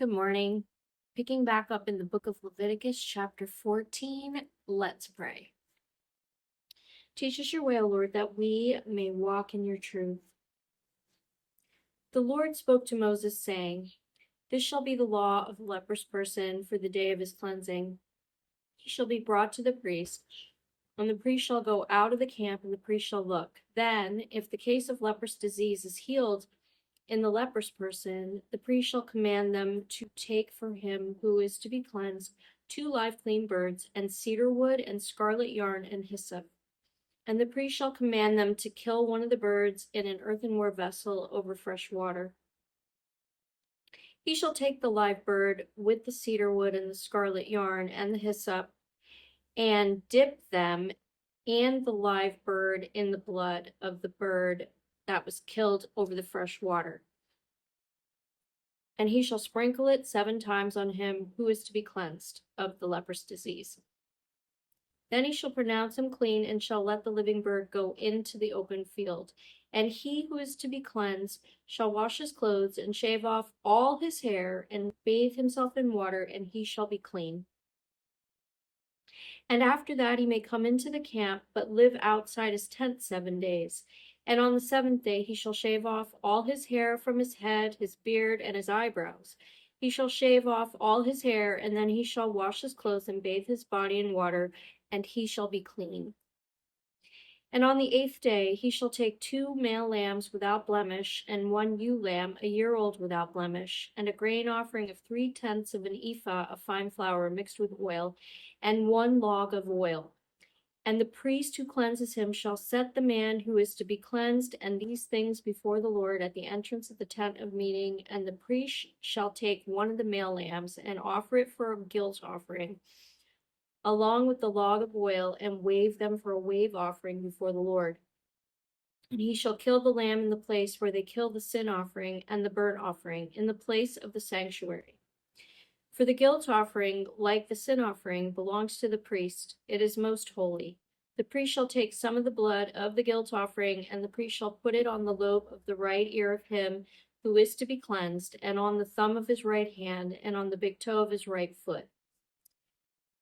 Good morning. Picking back up in the book of Leviticus, chapter 14, let's pray. Teach us your way, O Lord, that we may walk in your truth. The Lord spoke to Moses, saying, This shall be the law of the leprous person for the day of his cleansing. He shall be brought to the priest, and the priest shall go out of the camp, and the priest shall look. Then, if the case of leprous disease is healed in the leprous person, the priest shall command them to take for him who is to be cleansed 2 live clean birds, and cedar wood, and scarlet yarn, and hyssop. And the priest shall command them to kill one of the birds in an earthenware vessel over fresh water. He shall take the live bird with the cedar wood and the scarlet yarn and the hyssop, and dip them and the live bird in the blood of the bird that was killed over the fresh water. And he shall sprinkle it 7 times on him who is to be cleansed of the leprous disease. Then he shall pronounce him clean, and shall let the living bird go into the open field. And he who is to be cleansed shall wash his clothes, and shave off all his hair, and bathe himself in water, and he shall be clean. And after that he may come into the camp, but live outside his tent 7 days. And on the 7th day he shall shave off all his hair from his head, his beard, and his eyebrows. He shall shave off all his hair, and then he shall wash his clothes and bathe his body in water, and he shall be clean. And on the 8th day he shall take 2 male lambs without blemish, and 1 ewe lamb a year old without blemish, and a grain offering of 3/10 of an ephah of fine flour mixed with oil, and 1 log of oil. And the priest who cleanses him shall set the man who is to be cleansed and these things before the Lord at the entrance of the tent of meeting. And the priest shall take 1 of the male lambs and offer it for a guilt offering, along with the log of oil, and wave them for a wave offering before the Lord. And he shall kill the lamb in the place where they kill the sin offering and the burnt offering, in the place of the sanctuary. For the guilt offering, like the sin offering, belongs to the priest. It is most holy. The priest shall take some of the blood of the guilt offering, and the priest shall put it on the lobe of the right ear of him who is to be cleansed, and on the thumb of his right hand, and on the big toe of his right foot.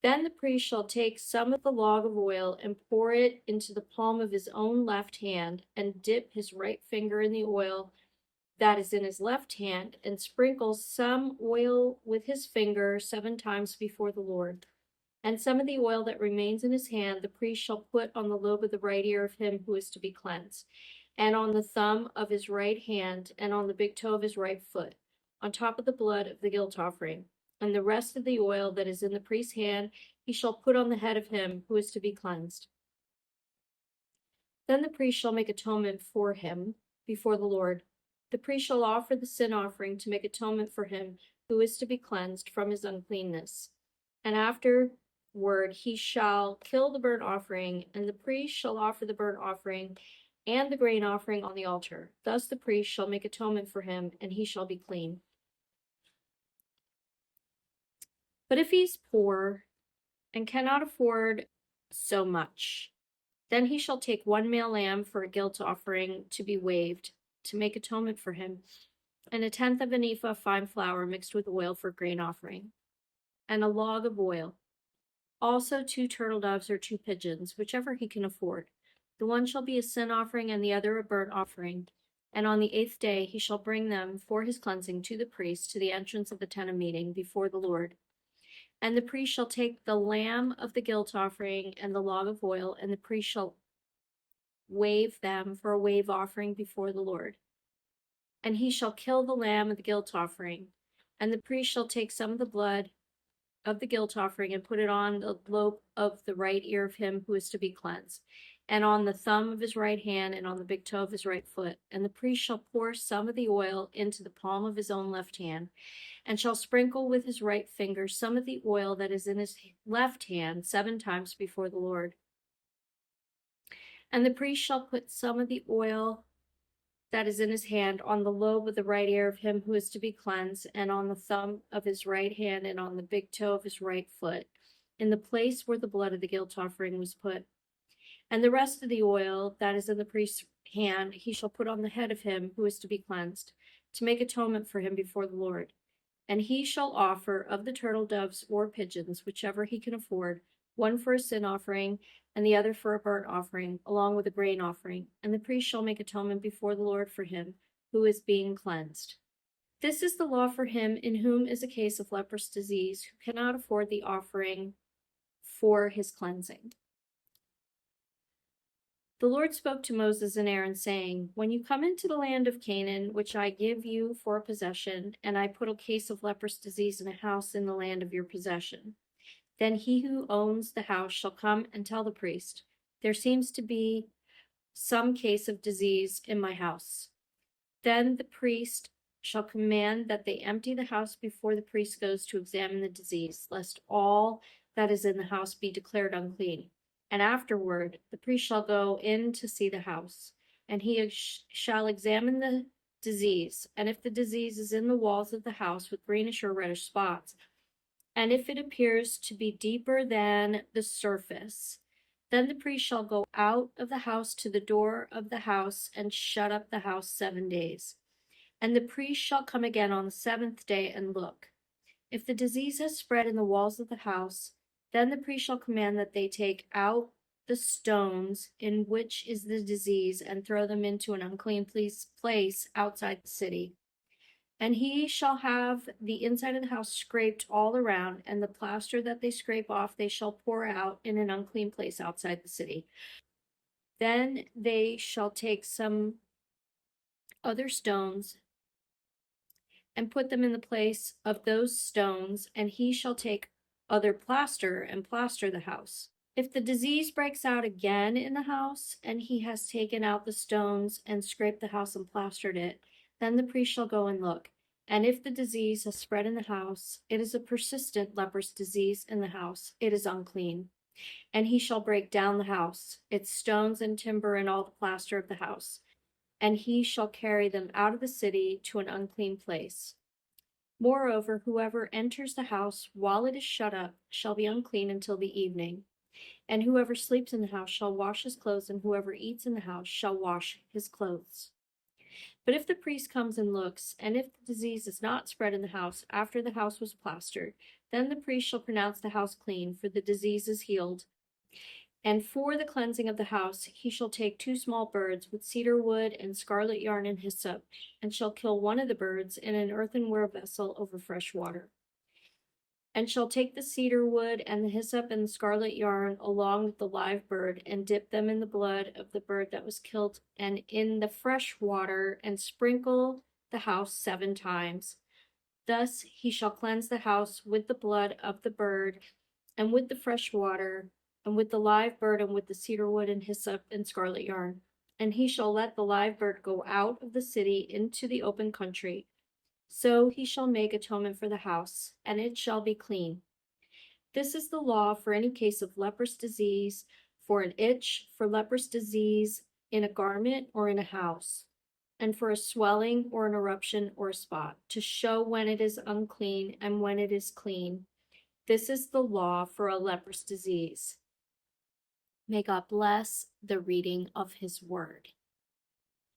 Then the priest shall take some of the log of oil and pour it into the palm of his own left hand, and dip his right finger in the oil that is in his left hand, and sprinkle some oil with his finger 7 times before the Lord. And some of the oil that remains in his hand the priest shall put on the lobe of the right ear of him who is to be cleansed, and on the thumb of his right hand, and on the big toe of his right foot, on top of the blood of the guilt offering. And the rest of the oil that is in the priest's hand he shall put on the head of him who is to be cleansed. Then the priest shall make atonement for him before the Lord. The priest shall offer the sin offering to make atonement for him who is to be cleansed from his uncleanness. And afterward he shall kill the burnt offering, and the priest shall offer the burnt offering and the grain offering on the altar. Thus the priest shall make atonement for him, and he shall be clean. But if he is poor and cannot afford so much, then he shall take 1 male lamb for a guilt offering to be waved, to make atonement for him, and 1/10 of an ephah of fine flour mixed with oil for grain offering, and a log of oil. Also 2 turtle doves or 2 pigeons, whichever he can afford. The one shall be a sin offering, and the other a burnt offering. And on the 8th day he shall bring them for his cleansing to the priest to the entrance of the tent of meeting before the Lord. And the priest shall take the lamb of the guilt offering and the log of oil, and the priest shall wave them for a wave offering before the Lord. And he shall kill the lamb of the guilt offering, and the priest shall take some of the blood of the guilt offering and put it on the lobe of the right ear of him who is to be cleansed, and on the thumb of his right hand, and on the big toe of his right foot. And the priest shall pour some of the oil into the palm of his own left hand, and shall sprinkle with his right finger some of the oil that is in his left hand 7 times before the Lord. And the priest shall put some of the oil that is in his hand on the lobe of the right ear of him who is to be cleansed, and on the thumb of his right hand, and on the big toe of his right foot, in the place where the blood of the guilt offering was put. And the rest of the oil that is in the priest's hand he shall put on the head of him who is to be cleansed, to make atonement for him before the Lord. And he shall offer of the turtle doves or pigeons, whichever he can afford, one for a sin offering and the other for a burnt offering, along with a grain offering. And the priest shall make atonement before the Lord for him who is being cleansed. This is the law for him in whom is a case of leprous disease, who cannot afford the offering for his cleansing. The Lord spoke to Moses and Aaron, saying, When you come into the land of Canaan, which I give you for a possession, and I put a case of leprous disease in a house in the land of your possession, then he who owns the house shall come and tell the priest, There seems to be some case of disease in my house. Then the priest shall command that they empty the house before the priest goes to examine the disease, lest all that is in the house be declared unclean. And afterward, the priest shall go in to see the house, and he shall examine the disease. And if the disease is in the walls of the house with greenish or reddish spots, and if it appears to be deeper than the surface, then the priest shall go out of the house to the door of the house and shut up the house 7 days. And the priest shall come again on the 7th day and look. If the disease has spread in the walls of the house, then the priest shall command that they take out the stones in which is the disease and throw them into an unclean place outside the city. And he shall have the inside of the house scraped all around, and the plaster that they scrape off they shall pour out in an unclean place outside the city. Then they shall take some other stones and put them in the place of those stones, and he shall take other plaster and plaster the house. If the disease breaks out again in the house, and he has taken out the stones and scraped the house and plastered it, then the priest shall go and look. And if the disease has spread in the house, it is a persistent leprous disease in the house, it is unclean. And he shall break down the house, its stones and timber and all the plaster of the house, and he shall carry them out of the city to an unclean place. Moreover, whoever enters the house while it is shut up shall be unclean until the evening. And whoever sleeps in the house shall wash his clothes, and whoever eats in the house shall wash his clothes. But if the priest comes and looks, and if the disease is not spread in the house after the house was plastered, then the priest shall pronounce the house clean, for the disease is healed. And for the cleansing of the house, he shall take 2 small birds with cedar wood and scarlet yarn and hyssop, and shall kill one of the birds in an earthenware vessel over fresh water. And shall take the cedar wood and the hyssop and the scarlet yarn along with the live bird, and dip them in the blood of the bird that was killed and in the fresh water, and sprinkle the house 7 times. Thus he shall cleanse the house with the blood of the bird, and with the fresh water, and with the live bird, and with the cedar wood and hyssop and scarlet yarn. And he shall let the live bird go out of the city into the open country. So he shall make atonement for the house, and it shall be clean. This is the law for any case of leprous disease, for an itch, for leprous disease in a garment or in a house, and for a swelling or an eruption or a spot, to show when it is unclean and when it is clean. This is the law for a leprous disease. May God bless the reading of his word.